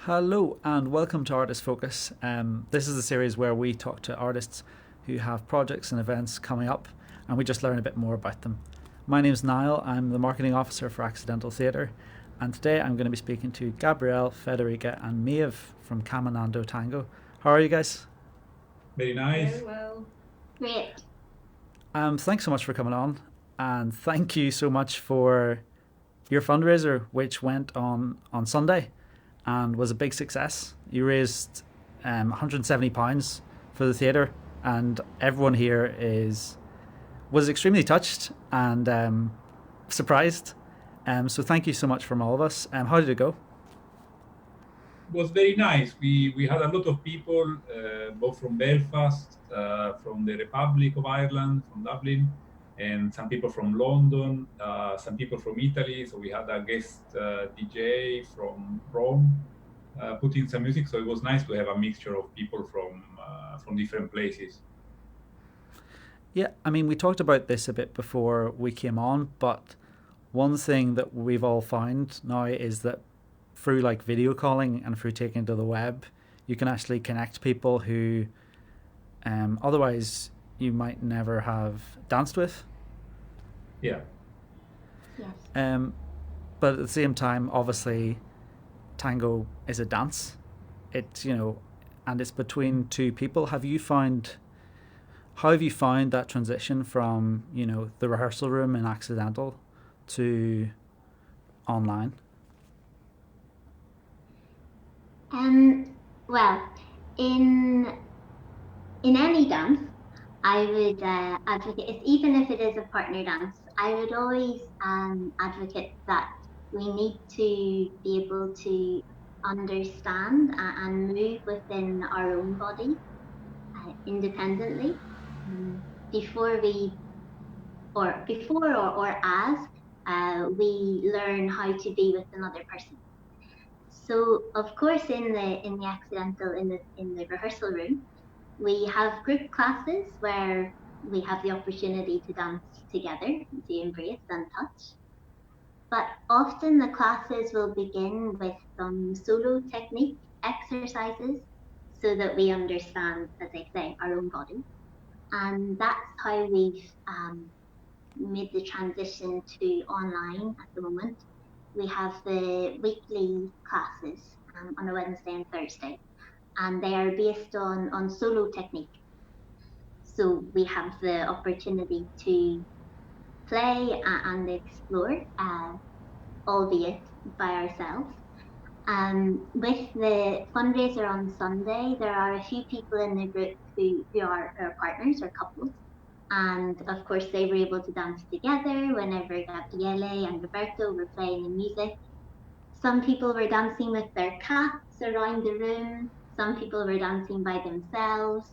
Hello and welcome to Artist Focus. This is a series where we talk to artists who have projects and events coming up and we just learn a bit more about them. My name is Niall, I'm the marketing officer for Accidental Theatre, and today I'm going to be speaking to Gabrielle, Federica and Maeve from Caminando Tango. How are you guys? Very nice. Very well. Great. Thanks so much for coming on, and thank you so much for your fundraiser, which went on Sunday and was a big success. You raised £170 for the theatre, and everyone here was extremely touched and surprised. So thank you so much from all of us. How did it go? Was very nice. We had a lot of people, both from Belfast, from the Republic of Ireland, from Dublin, and some people from London, some people from Italy. So we had a guest DJ from Rome putting some music. So it was nice to have a mixture of people from different places. Yeah, I mean, we talked about this a bit before we came on, but one thing that we've all found now is that through like video calling and through taking to the web, you can actually connect people who otherwise you might never have danced with. Yeah. Yes. But at the same time, obviously, tango is a dance. It's, and it's between two people. How have you found that transition from, the rehearsal room in Accidental to online? Well, in any dance, I would advocate, even if it is a partner dance, I would always advocate that we need to be able to understand and move within our own body independently before or as we learn how to be with another person. So of course, in the accidental in the rehearsal room, we have group classes where we have the opportunity to dance together, to embrace and touch. But often the classes will begin with some solo technique exercises so that we understand, as I say, our own body. And that's how we've made the transition to online at the moment. We have the weekly classes on a Wednesday and Thursday, and they are based on solo technique. So we have the opportunity to play and explore, albeit by ourselves. With the fundraiser on Sunday, there are a few people in the group who are partners or couples. And of course, they were able to dance together whenever Gabriele and Roberto were playing the music. Some people were dancing with their cats around the room. Some people were dancing by themselves.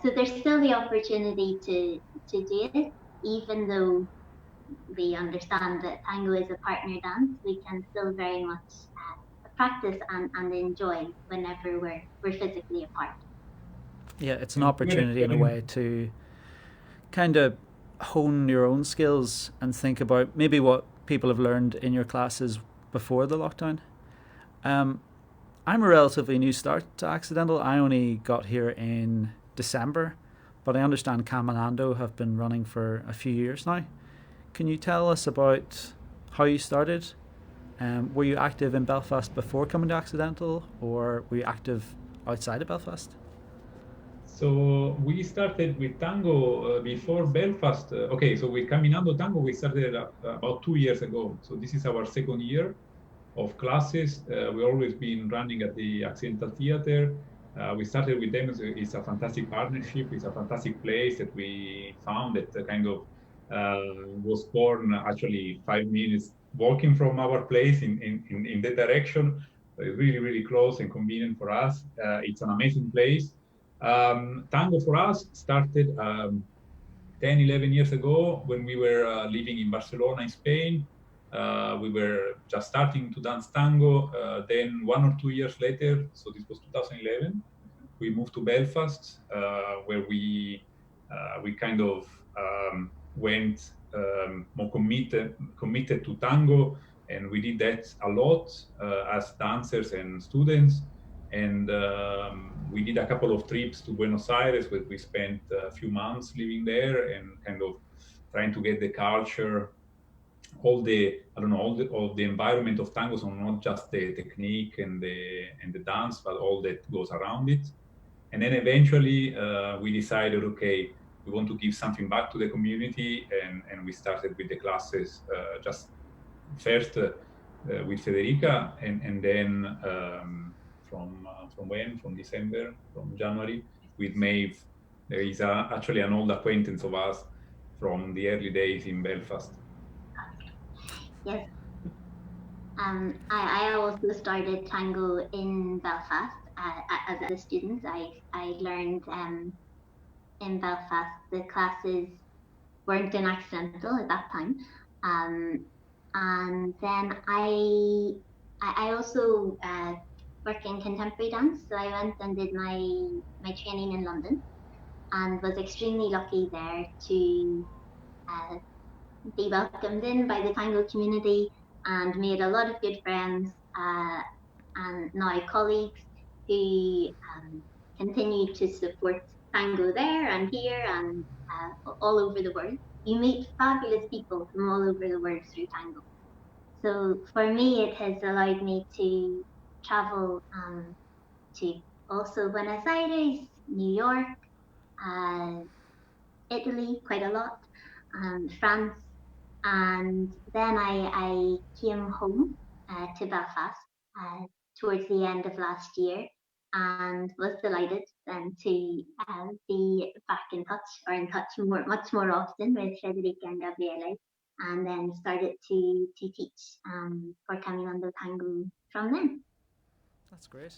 So there's still the opportunity to do it, even though we understand that tango is a partner dance. We can still very much practice and enjoy whenever we're physically apart. Yeah, it's an opportunity in a way to kind of hone your own skills and think about maybe what people have learned in your classes before the lockdown. I'm a relatively new start to Accidental. I only got here in December, but I understand Caminando have been running for a few years now. Can you tell us about how you started? Were you active in Belfast before coming to Accidental, or were you active outside of Belfast? So we started with tango before Belfast. Okay, so with Caminando Tango, we started about 2 years ago. So this is our second year of classes. We've always been running at the Accidental Theatre. We started with them. It's a fantastic partnership. It's a fantastic place that we found that kind of was born actually 5 minutes walking from our place in that direction. It's really, really close and convenient for us. It's an amazing place. Tango for us started 10, 11 years ago when we were living in Barcelona, in Spain. We were just starting to dance tango. Then 1 or 2 years later, so this was 2011, we moved to Belfast, where we kind of went more committed to tango. And we did that a lot as dancers and students. And we did a couple of trips to Buenos Aires, where we spent a few months living there and kind of trying to get the culture, all the, I don't know, all the environment of tango, so not just the technique and the dance, but all that goes around it. And then eventually we decided, okay, we want to give something back to the community, and we started with the classes just first with Federica, and then from when? From December, from January, with Maeve. There is actually an old acquaintance of us from the early days in Belfast. Yes. I also started tango in Belfast as a student. I learned in Belfast. The classes weren't an accidental at that time. And then I also work in contemporary dance. So I went and did my training in London and was extremely lucky there to be welcomed in by the tango community and made a lot of good friends and now colleagues who continue to support tango there and here and all over the world. You meet fabulous people from all over the world through tango. So for me, it has allowed me to travel to also Buenos Aires, New York, uh, Italy quite a lot, France, and then I came home to Belfast towards the end of last year and was delighted then to be back in touch or in touch much more often with Federica and Gabriele, and then started to teach for Caminando Tango from then. That's great.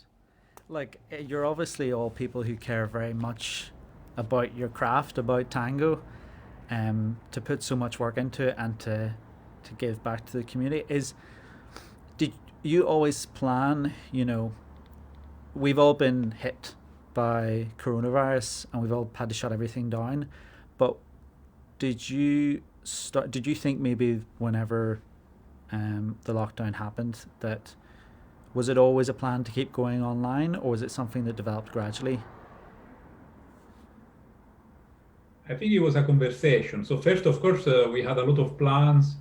Like, you're obviously all people who care very much about your craft, about tango, to put so much work into it and to give back to the community. Did you always plan, we've all been hit by coronavirus and we've all had to shut everything down, but did you think maybe whenever the lockdown happened, that was it always a plan to keep going online, or was it something that developed gradually? I think it was a conversation. So first, of course, we had a lot of plans.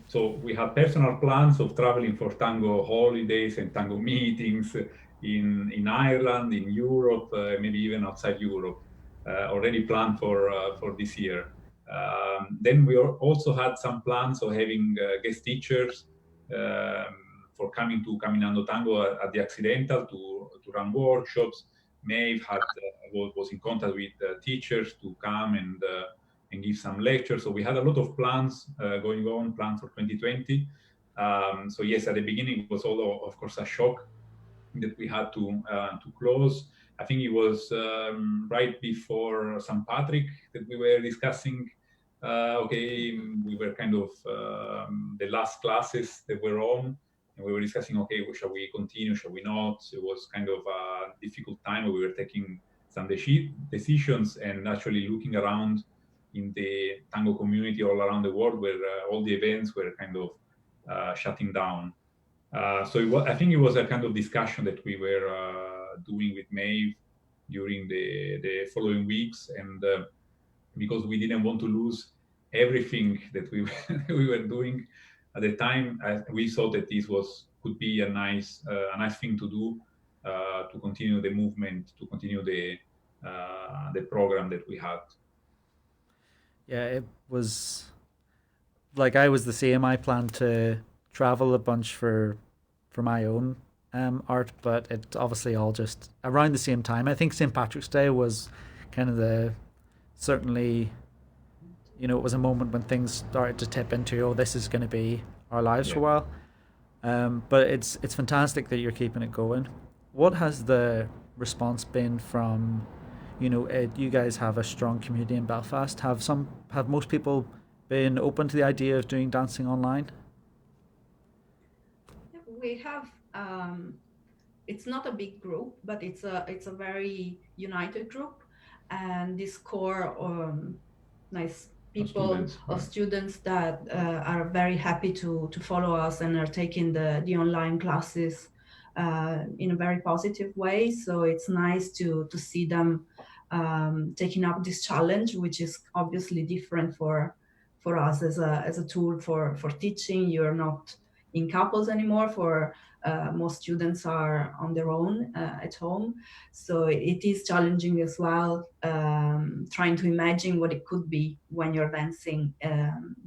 So we had personal plans of traveling for tango holidays and tango meetings in Ireland, in Europe, maybe even outside Europe, already planned for this year. Then we also had some plans of having guest teachers for coming to Caminando Tango at the Accidental to run workshops. Maeve was in contact with teachers to come and give some lectures. So we had a lot of plans going on, plans for 2020. So yes, at the beginning it was all, of course, a shock that we had to close. I think it was right before St. Patrick that we were discussing. Okay, we were kind of the last classes that were on, and we were discussing, okay, shall we continue, shall we not? It was kind of a difficult time where we were taking some decisions and actually looking around in the tango community all around the world, where all the events were kind of shutting down. So I think it was a kind of discussion that we were doing with Maeve during the following weeks, and because we didn't want to lose everything that we were doing at the time, we thought that this could be a nice thing to do, to continue the movement, to continue the program that we had. Yeah, it was like I was the same. I planned to travel a bunch for my own art, but it obviously all just around the same time. I think St. Patrick's Day was kind of certainly, it was a moment when things started to tip into, oh, this is going to be our lives for a while. But it's fantastic that you're keeping it going. What has the response been from, you guys have a strong community in Belfast. Have most people been open to the idea of doing dancing online? We have. It's not a big group, but it's a very united group, and this core nice people, of students that are very happy to follow us and are taking the online classes in a very positive way. So it's nice to see them taking up this challenge, which is obviously different for us as a tool for teaching. You're not in couples anymore. For most students are on their own at home, so it is challenging as well, trying to imagine what it could be when you're dancing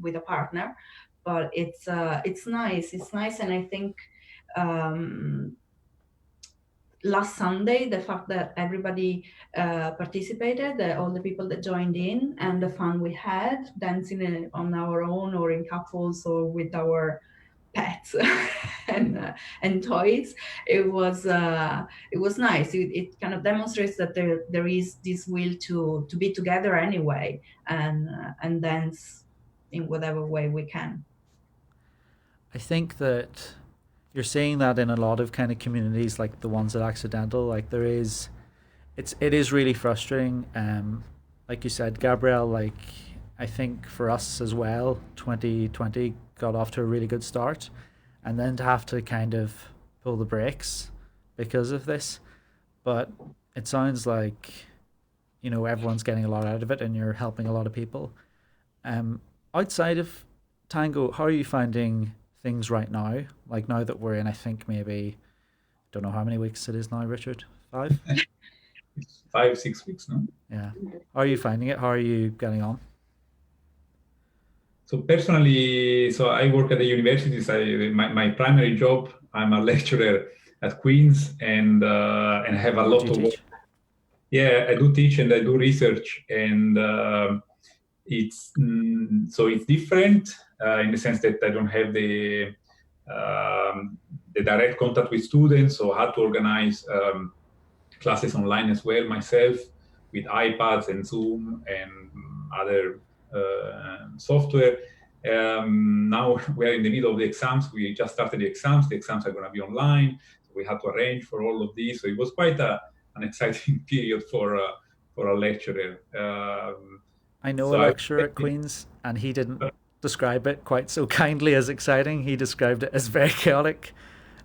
with a partner. But it's nice. It's nice, and I think last Sunday, the fact that everybody participated, all the people that joined in, and the fun we had dancing on our own or in couples or with our pets and toys, it was nice. It kind of demonstrates that there is this will to be together anyway, and dance in whatever way we can. I think that you're seeing that in a lot of kind of communities like the ones at Accidental. Like it is really frustrating. Like you said, Gabrielle, like I think for us as well, 2020 got off to a really good start, and then to have to kind of pull the brakes because of this. But it sounds like, you know, everyone's getting a lot out of it and you're helping a lot of people. Outside of tango, how are you finding things right now? Like now that we're in, I think maybe, don't know how many weeks it is now, Richard? 5? 5-6 weeks now. Yeah. How are you finding it? How are you getting on? So personally, so I work at the universities. My primary job, I'm a lecturer at Queen's, and have a lot of work. Yeah, I do teach and I do research, and it's different in the sense that I don't have the direct contact with students, so I had to organize classes online as well myself with iPads and Zoom and other software. Now we're in the middle of the exams. We just started the exams. The exams are going to be online, so we had to arrange for all of these. So it was quite an exciting period for a lecturer. I know a lecturer at Queen's, and he didn't describe it quite so kindly as exciting. He described it as very chaotic.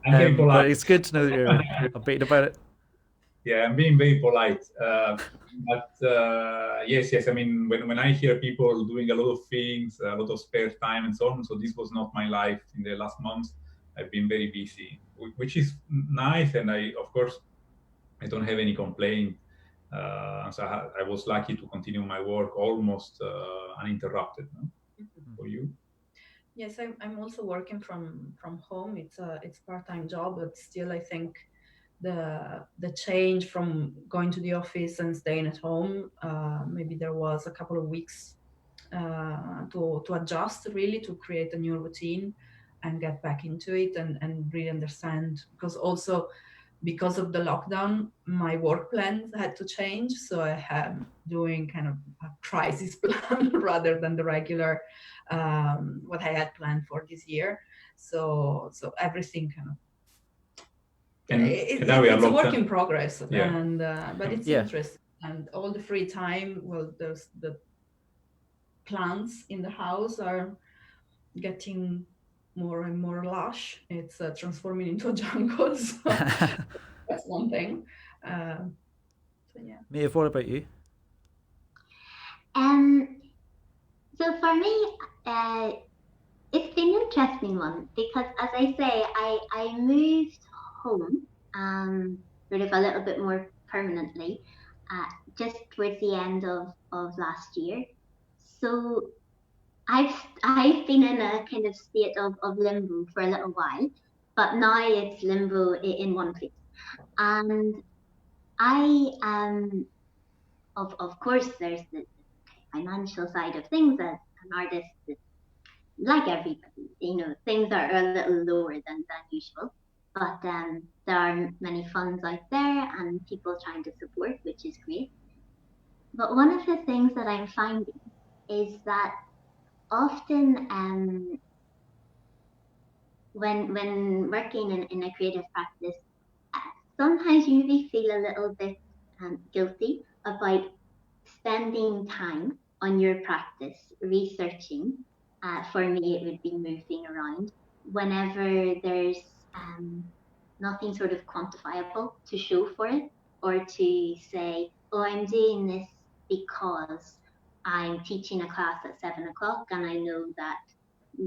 But it's good to know that you're upbeat about it. Yeah, I'm being very polite. But yes, I mean, when I hear people doing a lot of things, a lot of spare time and so on, so this was not my life in the last months. I've been very busy, which is nice. And of course, I don't have any complaint. So I was lucky to continue my work almost uninterrupted. No? For you? Yes, I'm also working from home. It's a part-time job, but still I think the change from going to the office and staying at home, maybe there was a couple of weeks to adjust, really, to create a new routine and get back into it and really understand, because of the lockdown, my work plans had to change. So I am doing kind of a crisis plan rather than the regular what I had planned for this year. So everything kind of, it's a work in progress, but it's interesting. And all the free time, well, there's the plants in the house are getting more and more lush. It's transforming into a jungle. So that's one thing. So yeah. Maeve, what about you? So for me, it's been an interesting one because, as I say, I moved home sort of a little bit more permanently just towards the end of last year. So I've been in a kind of state of limbo for a little while, but now it's limbo in one place. And I of course there's the financial side of things. As an artist, like everybody, you know, things are a little lower than usual. But there are many funds out there and people trying to support, which is great. But one of the things that I'm finding is that often when working in a creative practice, sometimes you feel a little bit guilty about spending time on your practice, researching. For me, it would be moving around. Whenever there's nothing sort of quantifiable to show for it, or to say, oh, I'm doing this because I'm teaching a class at 7 o'clock and I know that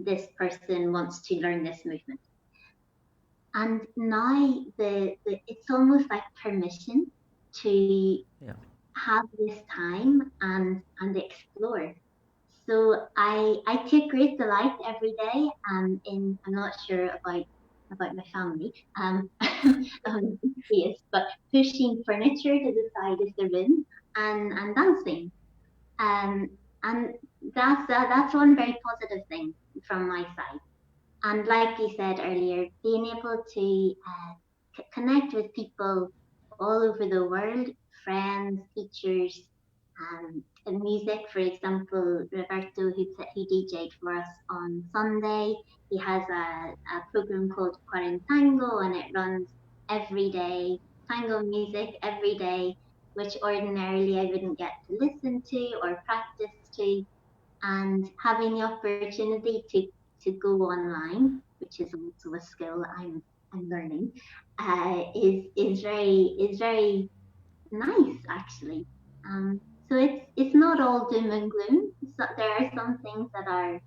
this person wants to learn this movement. And now it's almost like permission to have this time and explore. So I take great delight every day in, I'm not sure about my family, yes, but pushing furniture to the side of the room and dancing. And that's one very positive thing from my side. And like you said earlier, being able to connect with people all over the world, friends, teachers, and music. For example, Roberto, who DJ'd for us on Sunday, he has a program called Tango, and it runs every day, tango music every day, which ordinarily I wouldn't get to listen to or practice to. And having the opportunity to go online, which is also a skill I'm learning, is very nice actually. So it's not all doom and gloom. So there are some things that are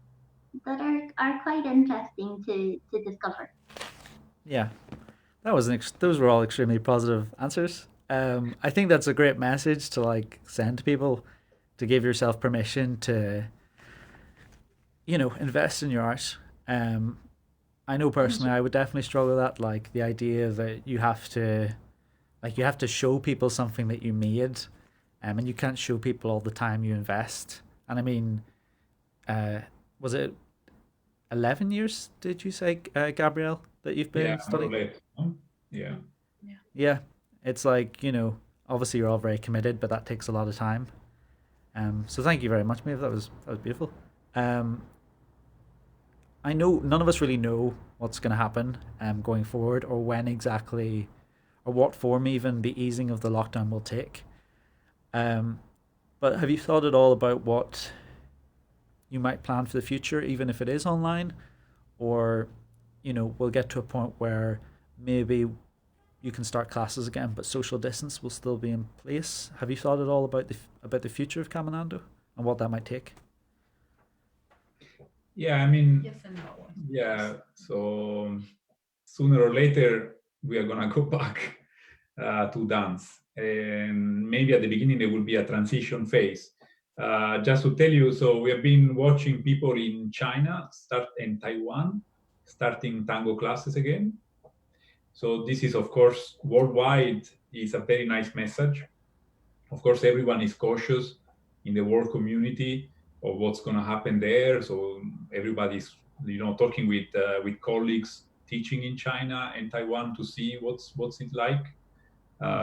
quite interesting to discover. Yeah, those were all extremely positive answers. I think that's a great message to like send to people, to give yourself permission to, invest in your art. I know personally, I would definitely struggle with that. Like the idea that you have to show people something that you made, and you can't show people all the time you invest. And I mean, was it 11 years? Did you say, Gabrielle, that you've been studying? Yeah. Yeah, it's like obviously you're all very committed, but that takes a lot of time. So thank you very much, Maeve. That was beautiful. I know none of us really know what's going to happen going forward, or when exactly, or what form even the easing of the lockdown will take. But have you thought at all about what you might plan for the future, even if it is online, or we'll get to a point where maybe you can start classes again, but social distance will still be in place. Have you thought at all about the future of Caminando and what that might take? Yeah, I mean, yes and no. Yeah, so sooner or later we are gonna go back to dance, and maybe at the beginning there will be a transition phase. Just to tell you, so we have been watching people in China and Taiwan starting tango classes again. So this is, of course, worldwide is a very nice message. Of course, everyone is cautious in the world community of what's going to happen there. So everybody's, talking with colleagues teaching in China and Taiwan to see what's it like.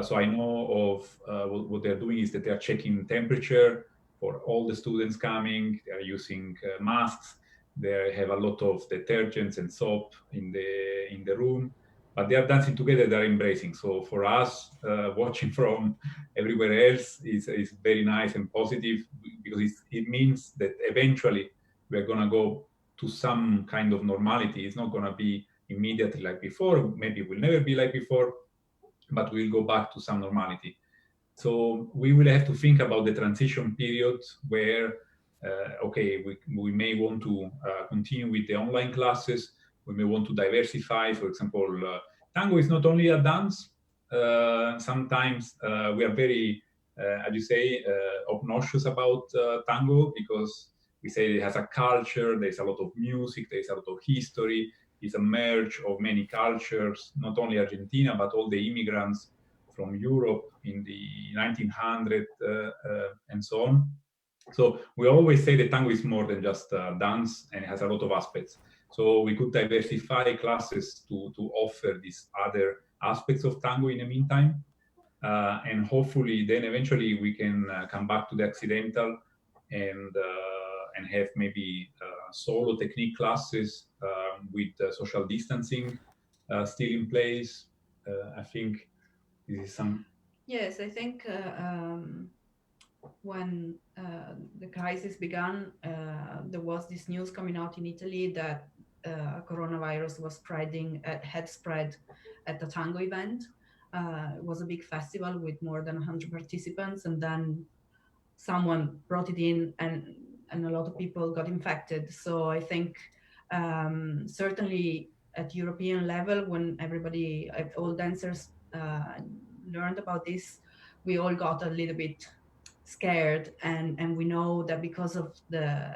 So I know of what they're doing is that they're checking temperature for all the students coming. They're using masks. They have a lot of detergents and soap in the room, but they are dancing together. They're embracing. So for us, watching from everywhere else is very nice and positive, because it means that eventually we're gonna go to some kind of normality. It's not gonna be immediately like before. Maybe it will never be like before, but we'll go back to some normality. So we will have to think about the transition period where, we may want to continue with the online classes. We may want to diversify. For example, tango is not only a dance. Sometimes we are very, as you say, obnoxious about tango, because we say it has a culture, there's a lot of music, there's a lot of history. It's a merge of many cultures, not only Argentina, but all the immigrants from Europe in the 1900s and so on. So we always say that tango is more than just dance, and it has a lot of aspects. So we could diversify classes to offer these other aspects of tango in the meantime. And hopefully then eventually we can come back to the accidental and have maybe solo technique classes with social distancing still in place. I think this is some. Yes, I think when the crisis began, there was this news coming out in Italy that coronavirus was had spread at the tango event. It was a big festival with more than 100 participants, and then someone brought it in, and a lot of people got infected. So I think certainly at European level, when all dancers learned about this, we all got a little bit scared, and we know that because of the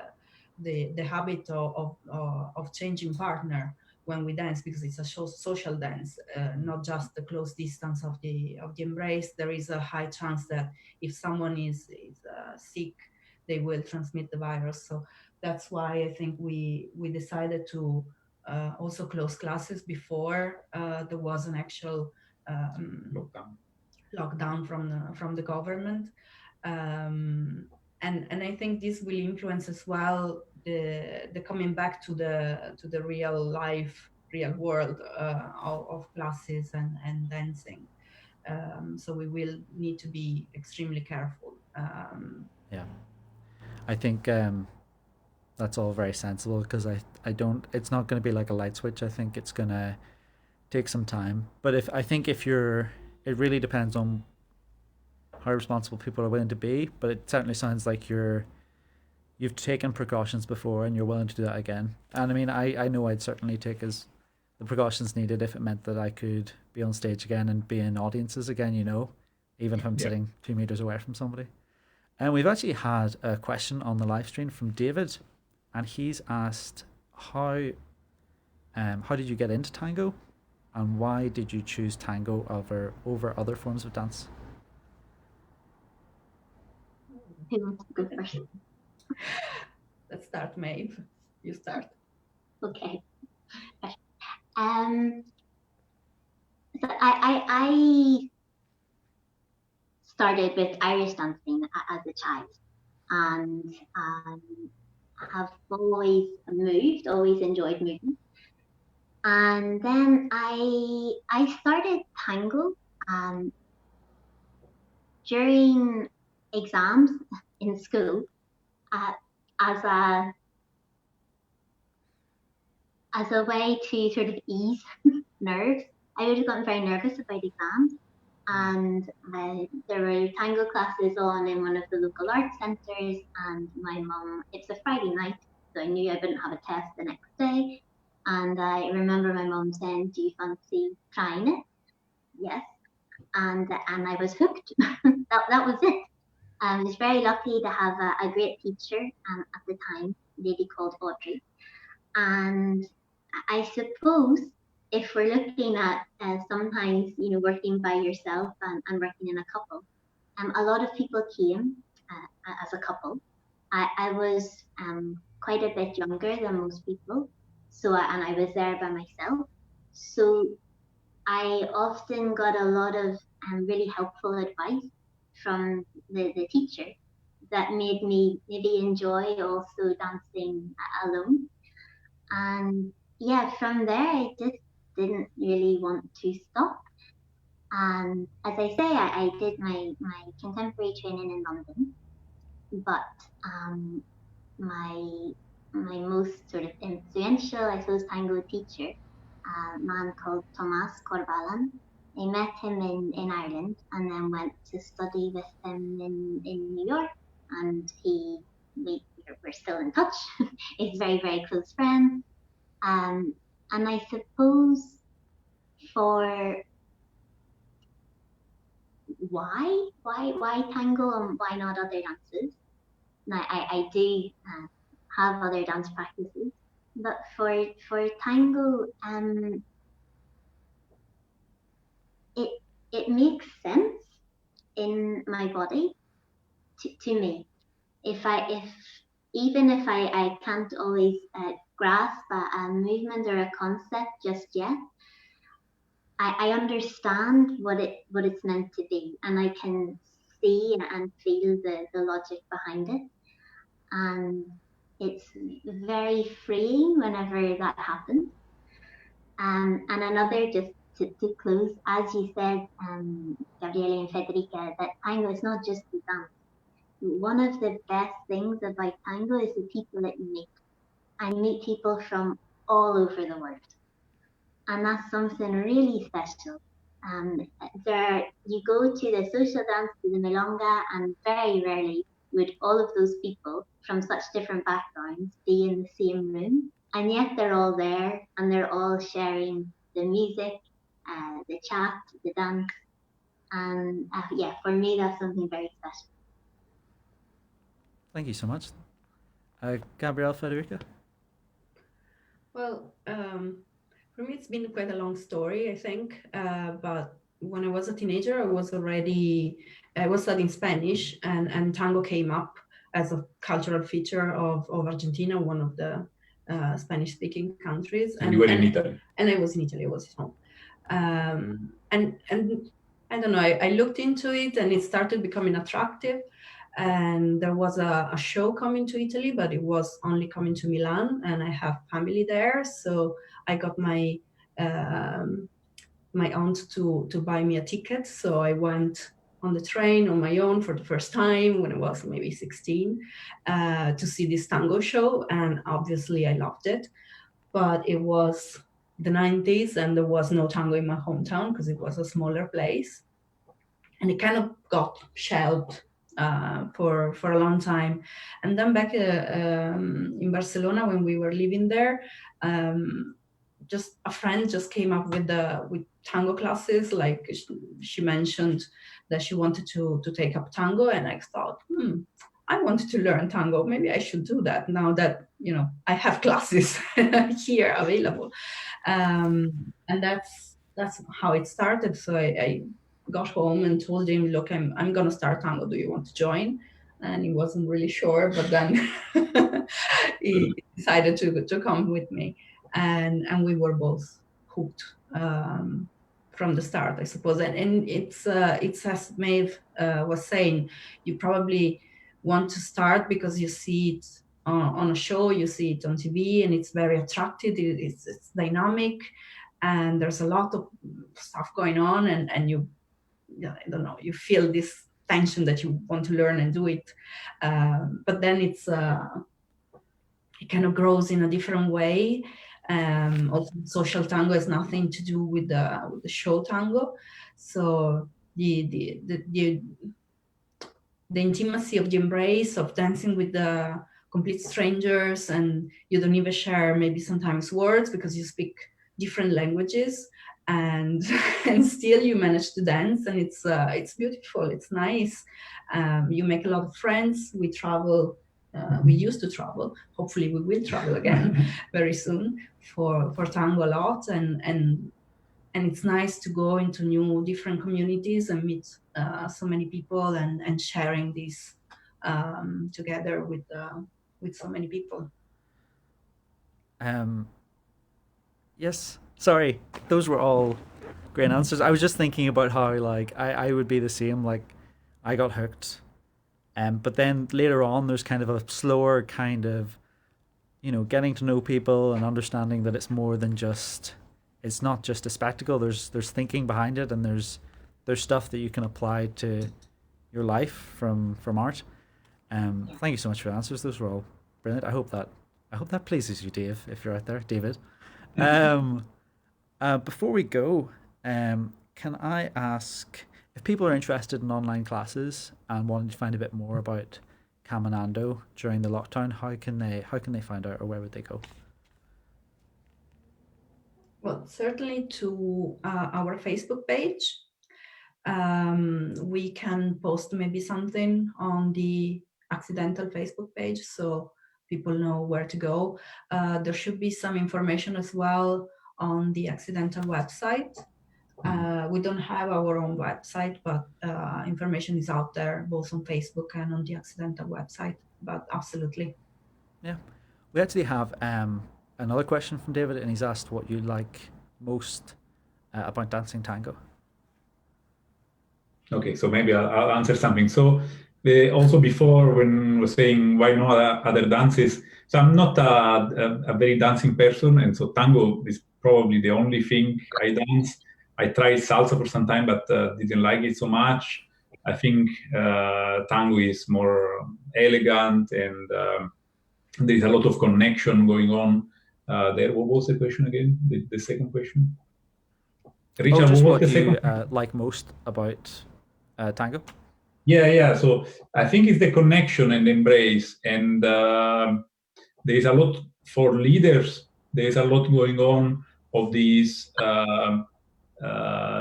habit of changing partner when we dance, because it's a social dance, not just the close distance of the embrace. There is a high chance that if someone is sick, they will transmit the virus. So that's why I think we decided to also close classes before there was an actual lockdown from the government. And I think this will influence as well the coming back to the real life, real world of classes and dancing. So we will need to be extremely careful. Yeah, I think that's all very sensible, because I don't. It's not going to be like a light switch. I think it's going to take some time. But if you're, it really depends on how responsible people are willing to be. But it certainly sounds like you've taken precautions before and you're willing to do that again. And I mean, I know I'd certainly take the precautions needed if it meant that I could be on stage again and be in audiences again, even if I'm sitting 2 meters away from somebody. And we've actually had a question on the live stream from David, and he's asked how did you get into tango, and why did you choose tango over other forms of dance? Who wants to go first? Let's start, Maeve. You start. Okay. So I started with Irish dancing as a child, and have always enjoyed moving. And then I started tango during exams in school as a way to sort of ease nerves. I would have gotten very nervous about exams, and there were tango classes on in one of the local arts centres, and my mum, it's a Friday night, so I knew I wouldn't have a test the next day, and I remember my mum saying, "Do you fancy trying it?" Yes, and I was hooked. that was it. I was very lucky to have a great teacher at the time, a lady called Audrey. And I suppose if we're looking at sometimes, working by yourself and working in a couple, a lot of people came as a couple. I was quite a bit younger than most people, and I was there by myself. So I often got a lot of really helpful advice from the teacher that made me maybe enjoy also dancing alone. And yeah, from there, I just didn't really want to stop. And as I say, I did my contemporary training in London, but my most sort of influential, I suppose, tango teacher, a man called Tomas Corbalan. I met him in Ireland and then went to study with him in New York, and we're still in touch. He's very, very close friend. And I suppose for why tango and why not other dances? Now, I do have other dance practices, but for tango, it makes sense in my body to me. Even if I can't always grasp a movement or a concept just yet, I understand what it's meant to be, and I can see and feel the logic behind it, and it's very freeing whenever that happens. And another, just to close, as you said, Gabriele and Federica, that tango is not just a dance. one of the best things about tango is the people that you meet. I meet people from all over the world, and that's something really special. You go to the social dance, to the milonga, and very rarely would all of those people from such different backgrounds be in the same room, and yet they're all there and they're all sharing the music, the chat, the dance, and yeah, for me that's something very special. Thank you so much. Gabrielle, Federica? Well, for me, it's been quite a long story, I think. But when I was a teenager, I was studying Spanish, and tango came up as a cultural feature of Argentina, one of the Spanish-speaking countries. And you were in Italy. And I was in Italy, I was at home. And I don't know, I looked into it and it started becoming attractive. And there was a show coming to Italy, but it was only coming to Milan, and I have family there. So I got my aunt to buy me a ticket. So I went on the train on my own for the first time when I was maybe 16 to see this tango show. And obviously I loved it, but it was the 90s and there was no tango in my hometown because it was a smaller place. And it kind of got shelved for a long time. And then back in Barcelona, when we were living there, just a friend just came up with tango classes. Like she mentioned that she wanted to take up tango, and I thought, I wanted to learn tango. Maybe I should do that now that I have classes here available. And that's how it started. So I got home and told him, look, I'm gonna start tango. Do you want to join? And he wasn't really sure, but then he decided to come with me, and we were both hooked from the start, I suppose. And it's as Maeve was saying, you probably want to start because you see it on a show, you see it on TV, and it's very attractive. It's dynamic, and there's a lot of stuff going on, and you. I don't know, you feel this tension that you want to learn and do it, but then it kind of grows in a different way. Also, social tango has nothing to do with the show tango, so the intimacy of the embrace of dancing with the complete strangers, and you don't even share maybe sometimes words because you speak different languages. And still you manage to dance, and it's beautiful, it's nice. You make a lot of friends. We travel, we used to travel, hopefully we will travel again very soon for tango a lot, and it's nice to go into new different communities and meet so many people and sharing this together with so many people. Yes. Sorry, those were all great answers. I was just thinking about how I would be the same. Like I got hooked, but then later on there's kind of a slower kind of, getting to know people and understanding that it's more than just, it's not just a spectacle. There's thinking behind it, and there's stuff that you can apply to your life from art. Thank you so much for the answers. Those were all brilliant. I hope that pleases you, Dave, if you're out there, David. Before we go, can I ask if people are interested in online classes and wanting to find a bit more about Caminando during the lockdown, how can they find out, or where would they go? Well, certainly to our Facebook page. We can post maybe something on the accidental Facebook page so people know where to go. There should be some information as well on the accidental website. We don't have our own website, but information is out there both on Facebook and on the accidental website. But absolutely. Yeah. We actually have another question from David, and he's asked what you like most about dancing tango. Okay, so maybe I'll answer something. So also before, when I was saying why no other dances, so I'm not a very dancing person, and so tango is probably the only thing I dance. I tried salsa for some time, but didn't like it so much. I think tango is more elegant, and there is a lot of connection going on there. What was the question again? The second question? Richard, just what was what the you second? like most about tango? Yeah. So I think it's the connection and embrace, and there is a lot for leaders. There is a lot going on of these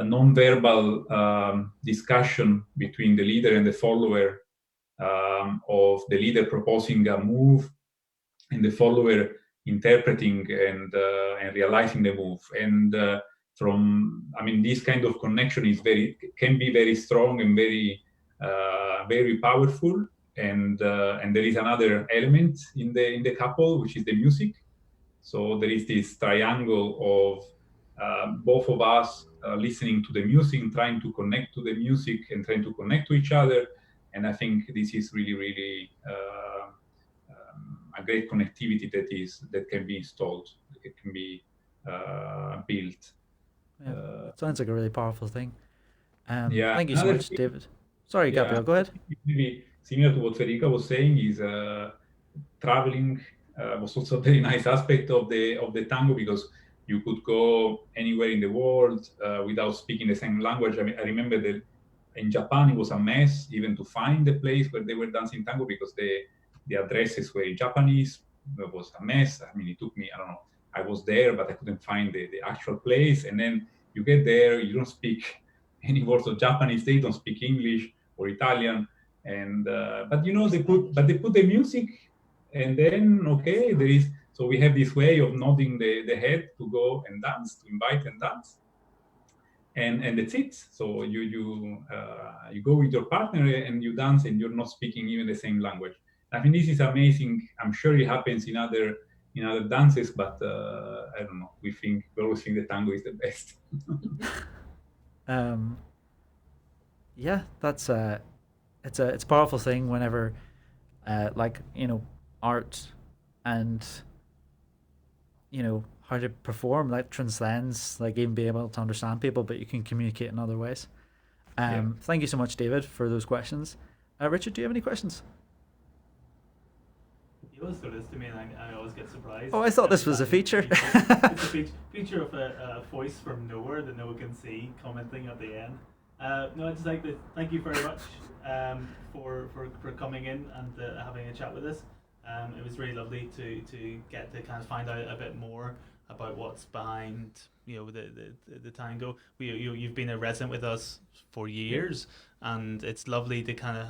non-verbal discussion between the leader and the follower, of the leader proposing a move and the follower interpreting and realizing the move. And this kind of connection can be very strong and very powerful. And there is another element in the couple, which is the music. So there is this triangle of both of us listening to the music, trying to connect to the music, and trying to connect to each other. And I think this is really, really a great connectivity that can be installed. It can be built. Yeah, it sounds like a really powerful thing. Yeah. Thank you so Another much, thing, David. Sorry, yeah, Gabriel, go ahead. maybe similar to what Federica was saying is traveling was also a very nice aspect of the tango, because you could go anywhere in the world without speaking the same language. I remember that in Japan it was a mess even to find the place where they were dancing tango, because the addresses were in Japanese. It was a mess. It took me, I don't know, I was there, but I couldn't find the actual place. And then you get there, you don't speak any words of Japanese, they don't speak English or Italian. And but they put the music, and then okay, so we have this way of nodding the head to go and dance, to invite and dance, and that's it. So you go with your partner and you dance, and you're not speaking even the same language. I think this is amazing. I'm sure it happens in other dances, but I don't know. We always think the tango is the best. Yeah, that's it's a powerful thing whenever art and how to perform that transcends like even being able to understand people, but you can communicate in other ways. Thank you so much, David, for those questions. Richard, do you have any questions? You always do this to me, and I always get surprised. Oh, I thought this was a feature. It's a feature of a voice from nowhere that no one can see commenting at the end. No, I'd just like to thank you very much for coming in and having a chat with us. It was really lovely to get to kind of find out a bit more about what's behind the tango. You've been a resident with us for years, and it's lovely to kind of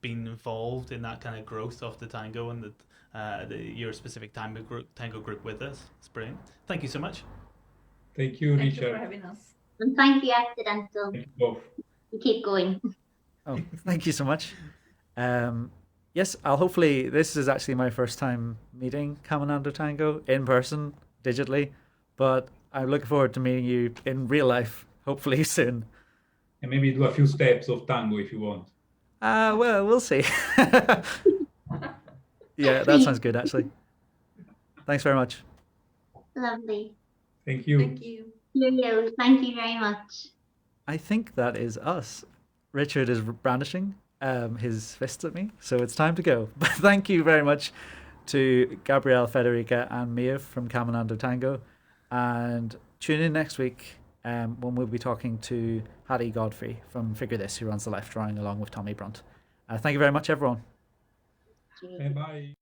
been involved in that kind of growth of the tango and your specific tango group with us. It's brilliant. Thank you so much. Thank you, Richard. Thank you for having us. And thank you, Accidental. Thank you both. You keep going. Oh, thank you so much. Yes, hopefully this is actually my first time meeting Caminando Tango in person, digitally, but I'm looking forward to meeting you in real life, hopefully soon. And maybe do a few steps of tango if you want. Well, we'll see. Yeah, that sounds good, actually. Thanks very much. Lovely. Thank you. Thank you. Cheerio. Thank you very much. I think that is us. Richard is brandishing his fist at me, so it's time to go. But thank you very much to Gabrielle, Federica, and Maeve from Caminando Tango. And tune in next week when we'll be talking to Hattie Godfrey from Figure This, who runs the Life Drawing along with Tommy Brunt. Thank you very much, everyone. Bye-bye.